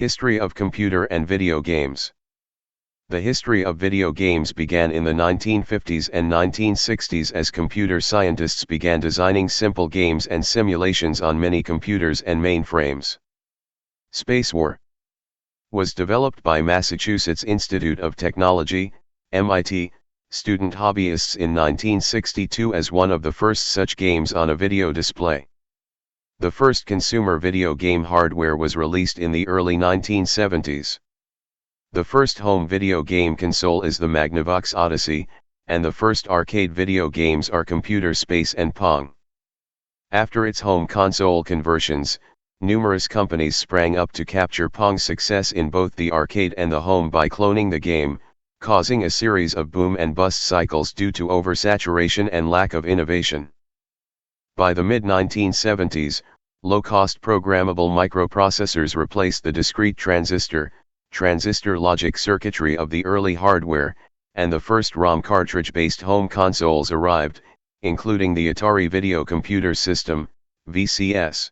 History of computer and video games. The history of video games began in the 1950s and 1960s as computer scientists began designing simple games and simulations on mini computers and mainframes. Space War was developed by Massachusetts Institute of Technology, MIT, student hobbyists in 1962 as one of the first such games on a video display. The first consumer video game hardware was released in the early 1970s. The first home video game console is the Magnavox Odyssey, and the first arcade video games are Computer Space and Pong. After its home console conversions, numerous companies sprang up to capture Pong's success in both the arcade and the home by cloning the game, causing a series of boom and bust cycles due to oversaturation and lack of innovation. By the mid-1970s, low-cost programmable microprocessors replaced the discrete transistor logic circuitry of the early hardware, and the first ROM cartridge-based home consoles arrived, including the Atari Video Computer System, VCS.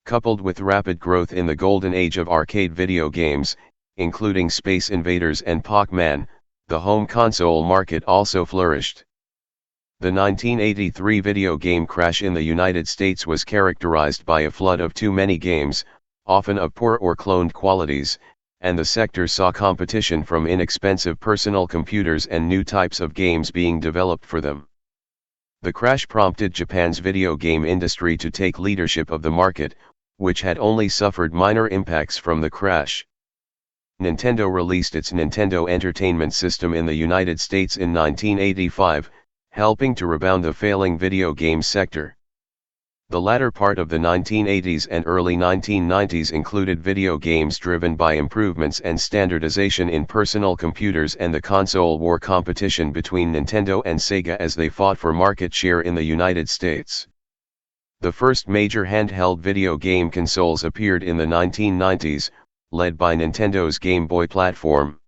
Coupled with rapid growth in the golden age of arcade video games, including Space Invaders and Pac-Man, the home console market also flourished. The 1983 video game crash in the United States was characterized by a flood of too many games, often of poor or cloned qualities, and the sector saw competition from inexpensive personal computers and new types of games being developed for them. The crash prompted Japan's video game industry to take leadership of the market, which had only suffered minor impacts from the crash. Nintendo released its Nintendo Entertainment System in the United States in 1985, helping to rebound the failing video game sector. The latter part of the 1980s and early 1990s included video games driven by improvements and standardization in personal computers and the console war competition between Nintendo and Sega as they fought for market share in the United States. The first major handheld video game consoles appeared in the 1990s, led by Nintendo's Game Boy platform.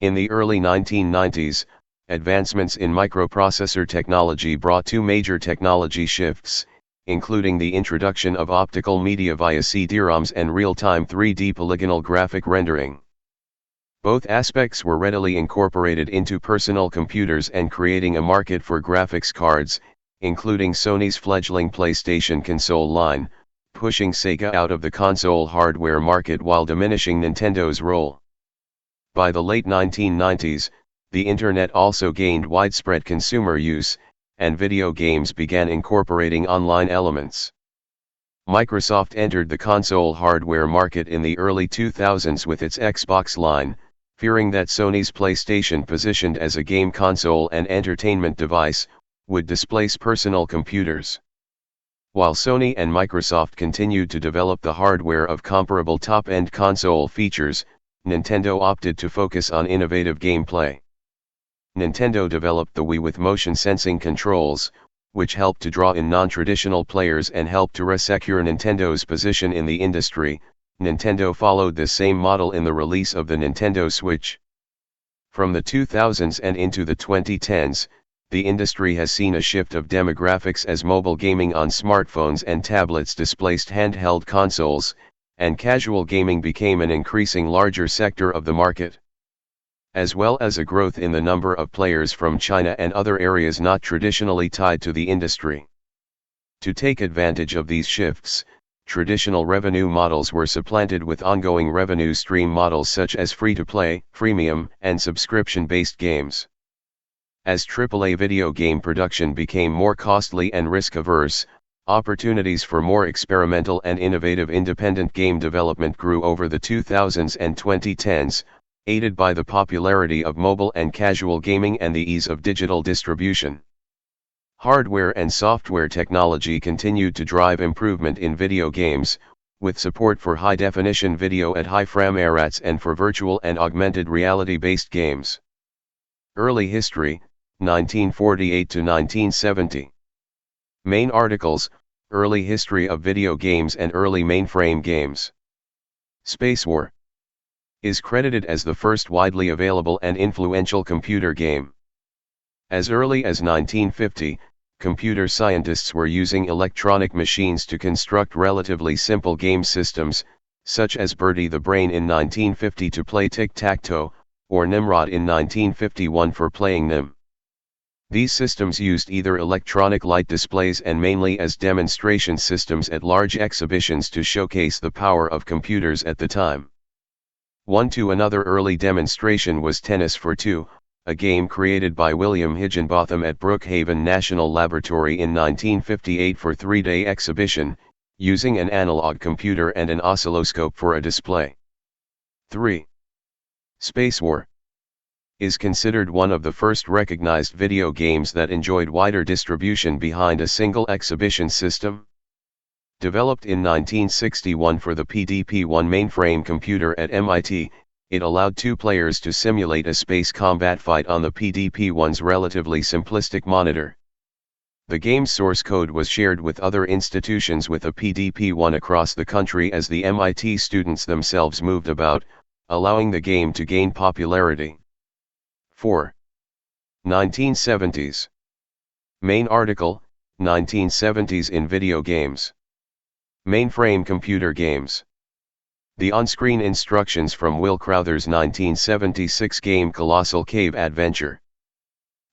In the early 1990s, advancements in microprocessor technology brought two major technology shifts, including the introduction of optical media via CD-ROMs and real-time 3D polygonal graphic rendering. Both aspects were readily incorporated into personal computers and creating a market for graphics cards, including Sony's fledgling PlayStation console line, pushing Sega out of the console hardware market while diminishing Nintendo's role. By the late 1990s, the Internet also gained widespread consumer use, and video games began incorporating online elements. Microsoft entered the console hardware market in the early 2000s with its Xbox line, fearing that Sony's PlayStation, positioned as a game console and entertainment device, would displace personal computers. While Sony and Microsoft continued to develop the hardware of comparable top-end console features, Nintendo opted to focus on innovative gameplay. Nintendo developed the Wii with motion-sensing controls, which helped to draw in non-traditional players and helped to resecure Nintendo's position in the industry. Nintendo followed this same model in the release of the Nintendo Switch. From the 2000s and into the 2010s, the industry has seen a shift of demographics as mobile gaming on smartphones and tablets displaced handheld consoles, and casual gaming became an increasing larger sector of the market, as well as a growth in the number of players from China and other areas not traditionally tied to the industry. To take advantage of these shifts, traditional revenue models were supplanted with ongoing revenue stream models such as free-to-play, freemium, and subscription-based games. As AAA video game production became more costly and risk-averse, opportunities for more experimental and innovative independent game development grew over the 2000s and 2010s, aided by the popularity of mobile and casual gaming and the ease of digital distribution. Hardware and software technology continued to drive improvement in video games, with support for high-definition video at high frame rates and for virtual and augmented reality-based games. Early history, 1948 to 1970. Main articles: Early history of video games and early mainframe games. Space War is credited as the first widely available and influential computer game. As early as 1950, computer scientists were using electronic machines to construct relatively simple game systems, such as Bertie the Brain in 1950 to play tic-tac-toe, or Nimrod in 1951 for playing Nim. These systems used either electronic light displays and mainly as demonstration systems at large exhibitions to showcase the power of computers at the time. Another early demonstration was Tennis for Two, a game created by William Higginbotham at Brookhaven National Laboratory in 1958 for 3-day exhibition, using an analog computer and an oscilloscope for a display. 3. Space War is considered one of the first recognized video games that enjoyed wider distribution behind a single exhibition system. Developed in 1961 for the PDP-1 mainframe computer at MIT, it allowed two players to simulate a space combat fight on the PDP-1's relatively simplistic monitor. The game's source code was shared with other institutions with a PDP-1 across the country as the MIT students themselves moved about, allowing the game to gain popularity. 4. 1970s. Main article, 1970s in video games. Mainframe computer games. The on-screen instructions from Will Crowther's 1976 game Colossal Cave Adventure.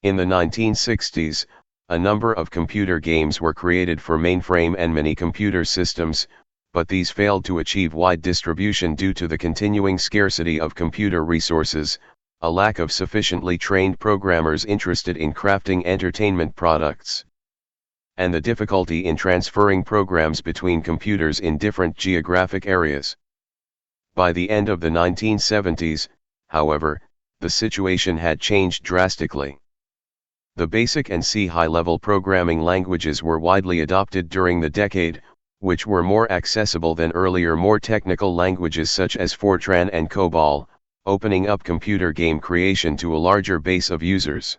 In the 1960s, a number of computer games were created for mainframe and mini-computer systems, but these failed to achieve wide distribution due to the continuing scarcity of computer resources, a lack of sufficiently trained programmers interested in crafting entertainment products, and the difficulty in transferring programs between computers in different geographic areas. By the end of the 1970s, however, the situation had changed drastically. The BASIC and C high-level programming languages were widely adopted during the decade, which were more accessible than earlier more technical languages such as Fortran and COBOL, opening up computer game creation to a larger base of users.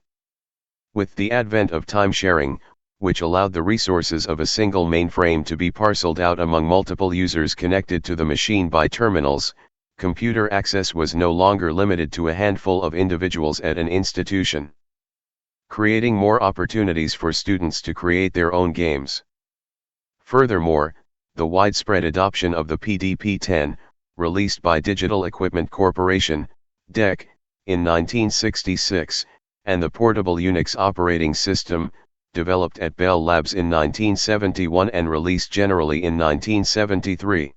With the advent of time-sharing, which allowed the resources of a single mainframe to be parceled out among multiple users connected to the machine by terminals, computer access was no longer limited to a handful of individuals at an institution, creating more opportunities for students to create their own games. Furthermore, the widespread adoption of the PDP-10, released by Digital Equipment Corporation, DEC, in 1966, and the Portable Unix operating system, developed at Bell Labs in 1971 and released generally in 1973,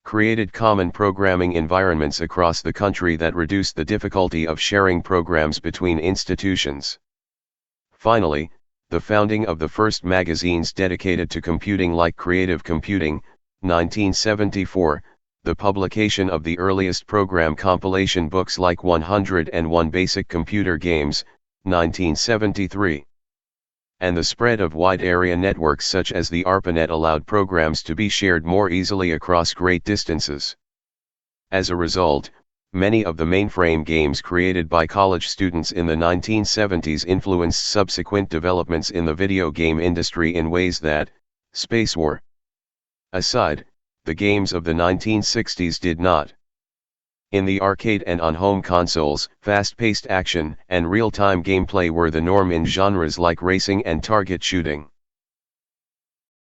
created common programming environments across the country that reduced the difficulty of sharing programs between institutions. Finally, the founding of the first magazines dedicated to computing like Creative Computing, 1974, the publication of the earliest program compilation books like 101 Basic Computer Games, 1973. And the spread of wide area networks such as the ARPANET allowed programs to be shared more easily across great distances. As a result, many of the mainframe games created by college students in the 1970s influenced subsequent developments in the video game industry in ways that, Space War aside, the games of the 1960s did not. In the arcade and on home consoles, fast-paced action and real-time gameplay were the norm in genres like racing and target shooting.